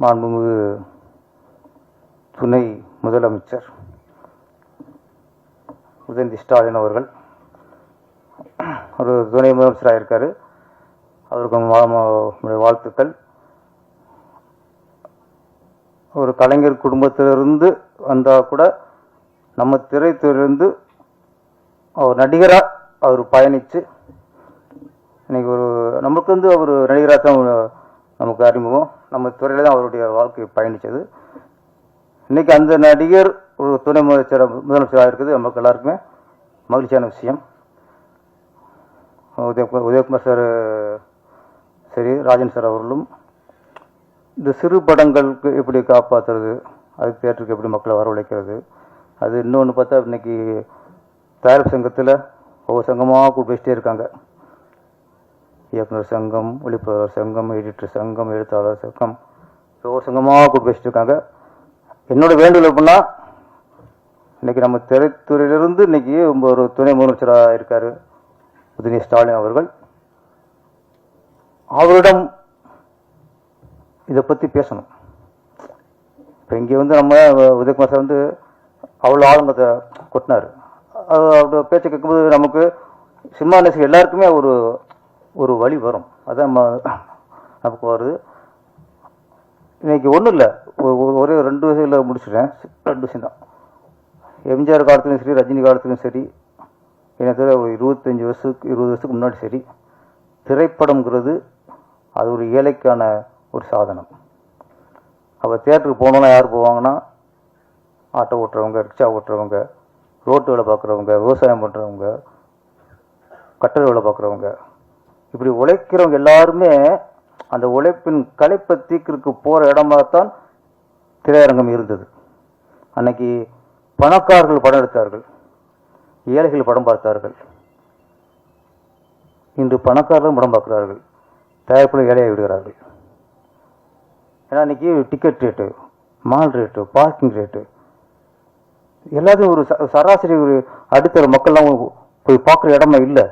மாண்புமிகு துணை முதலமைச்சர் உதயநிதி ஸ்டாலின் அவர்கள் ஒரு துணை முதலமைச்சராக இருக்கார். அவருக்கு வாழ்த்துக்கள். ஒரு கலைஞர் குடும்பத்திலிருந்து வந்தால் கூட நம்ம திரைத்துறையிலிருந்து அவர் நடிகராக அவர் பயணித்து இன்றைக்கி நமக்கு அவர் நடிகராக தான் நமக்கு அறிமுகம். நம்ம துறையில் தான் அவருடைய வாழ்க்கை பயணித்தது. இன்றைக்கி அந்த நடிகர் ஒரு துணை முதலமைச்சராக இருக்குது நமக்கு எல்லாருக்குமே மகிழ்ச்சியான விஷயம். உதயகுமார் சார் சரி, ராஜன் சார் அவர்களும் இந்த சிறு படங்களுக்கு எப்படி காப்பாற்றுறது, அதுக்கு தியேட்டருக்கு எப்படி மக்களை வரவழைக்கிறது, அது இன்னொன்று பார்த்தா இன்றைக்கி தயாரிப்பு சங்கத்தில் ஒவ்வொரு சங்கமாக கூப்பிட்டு இருக்காங்க. இயக்குனர் சங்கம், ஒளிப்பதிவாளர் சங்கம், எடிட்டர் சங்கம், எழுத்தாளர் சங்கம், ஒவ்வொரு சங்கமாக கூப்பிட்டு இருக்காங்க. என்னோட வேண்டுகோள் எப்படின்னா, இன்றைக்கி நம்ம திரைத்துறையிலிருந்து இன்றைக்கி ஒரு துணை முதலமைச்சராக இருக்கார் உதயநிதி ஸ்டாலின் அவர்கள். அவரிடம் இதை பற்றி பேசணும். இப்போ இங்கே நம்ம உதயகுமார் சார் அவ்வளோ ஆளுங்கத்தை கொட்டினார். அவரோட பேச்சை கேட்கும்போது நமக்கு சினிமா நேசிக்க எல்லாருக்குமே ஒரு வழி வரும். அதான் நமக்கு வருது. இன்னைக்கு ஒன்றும் இல்லை, ஒரே 2 விஷயத்தில் முடிச்சுட்டேன். 2 விஷயம் தான். எம்ஜிஆர் காலத்துலையும் சரி, ரஜினி காலத்துலையும் சரி, எனக்கு தெரிஞ்ச ஒரு 20 வருஷத்துக்கு முன்னாடி சரி, திரைப்படம்ங்கிறது அது ஒரு ஏழைக்கான ஒரு சாதனம். அப்போ தியேட்டருக்கு போனோன்னா யார் போவாங்கன்னா, ஆட்டோ ஓட்டுறவங்க, ரிக்ஷா ஓட்டுறவங்க, ரோட்டு வேலை பார்க்குறவங்க, விவசாயம் பண்ணுறவங்க, கட்டட வேலை பார்க்குறவங்க, இப்படி உழைக்கிறவங்க எல்லாருமே அந்த உழைப்பின் களைப்பை தீர்க்கிறதுக்கு போகிற இடமாகத்தான் திரையரங்கம் இருந்தது. அன்னைக்கு பணக்காரர்கள் படம் எடுத்தார்கள், ஏழைகள் படம் பார்த்தார்கள். இன்று பணக்காரர்களும் படம் பார்க்கிறார்கள், தயாரிப்பில் ஏழையாக விடுகிறார்கள். ஏன்னா இன்றைக்கி ticket rate, mall rate, parking rate எல்லாத்தையும் ஒரு சராசரி ஒரு அடித்தர மக்கள்லாம் போய் பார்க்குற இடமா இல்லை.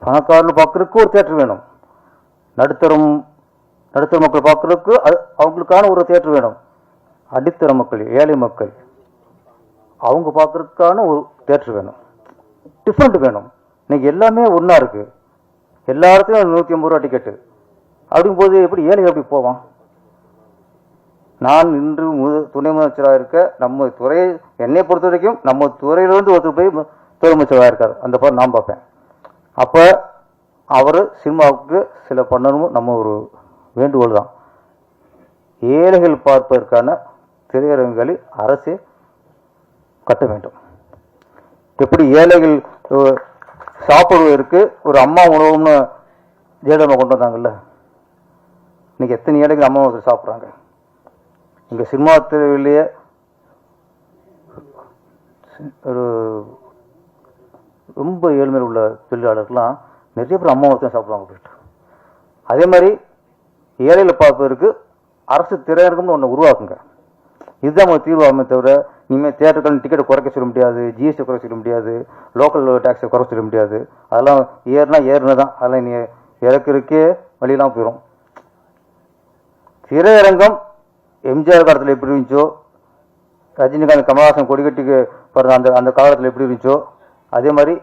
பணக்காரர்கள் பார்க்குறதுக்கு ஒரு தியேட்டர் வேணும், நடுத்தர மக்கள் பார்க்குறதுக்கு அவங்களுக்கான ஒரு தியேட்டர் வேணும். அடித்தர மக்கள், ஏழை மக்கள் அவங்க பார்க்குறதுக்கான ஒரு தியேட்டர் வேணும், டிஃப்ரெண்ட் வேணும். இன்னைக்கு எல்லாமே ஒன்றா இருக்குது. எல்லா இடத்துலையும் 150 ரூபா டிக்கெட்டு. அப்படிங்கும்போது எப்படி ஏழை எப்படி போவான்? நான் இன்று துணை முதலமைச்சராக இருக்க நம்ம துறை, என்னை பொறுத்த வரைக்கும் நம்ம துறையிலிருந்து ஒருத்தர் போய் துணை முதலமைச்சராக இருக்கார், அந்த பார் நான் பார்ப்பேன். அப்போ அவர் சினிமாவுக்கு சில பண்ணணும். நம்ம ஒரு வேண்டுகோள் தான், ஏழைகள் பார்ப்பதற்கான திரையரங்குகளை அரசே கட்ட வேண்டும். எப்படி ஏழைகள் சாப்பிடுவதற்கு ஒரு அம்மா உணவுன்னு ஜெயலலிதா கொண்டு வந்தாங்கல்ல, இன்னைக்கு எத்தனை ஏழைகள் அம்மா உணவு சாப்பிட்றாங்க. இங்கே சினிமா துறையிலேயே ஒரு ரொம்ப ஏழ்மையில் உள்ள தொழிலாளர்கள்லாம் நிறைய பேர் அம்மா உணவு தான் சாப்பிடுவாங்க போயிட்டு. அதே மாதிரி ஏழைகளை பார்ப்பதற்கு அரசு திரையரங்கம்னு ஒன்று உருவாக்குங்க. இதுதான் ஒரு தீர்வாகுமே தவிர, இனிமேல் தியேட்டர்கள் டிக்கெட்டை குறைக்க சொல்ல முடியாது, ஜிஎஸ்டி குறைக்க சொல்ல முடியாது, லோக்கல் டேக்ஸை குறைக்க சொல்ல முடியாது. அதெல்லாம் ஏறுனா தான், அதெல்லாம் நீ இறக்குறதுக்கே வழியெல்லாம் போயிடும். திரையரங்கம் எம்ஜிஆர் காலத்தில் எப்படி இருந்துச்சோ, ரஜினிகாந்த் கமலஹாசன் கொடிக்கட்டிக்கு பிறந்த அந்த காலத்தில் எப்படி இருந்துச்சோ, அதே மாதிரி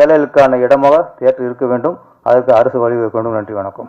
ஏழைகளுக்கான இடமாக தியேட்டர் இருக்க வேண்டும். அதற்கு அரசு வழிவகுக்க வேண்டும். நன்றி, வணக்கம்.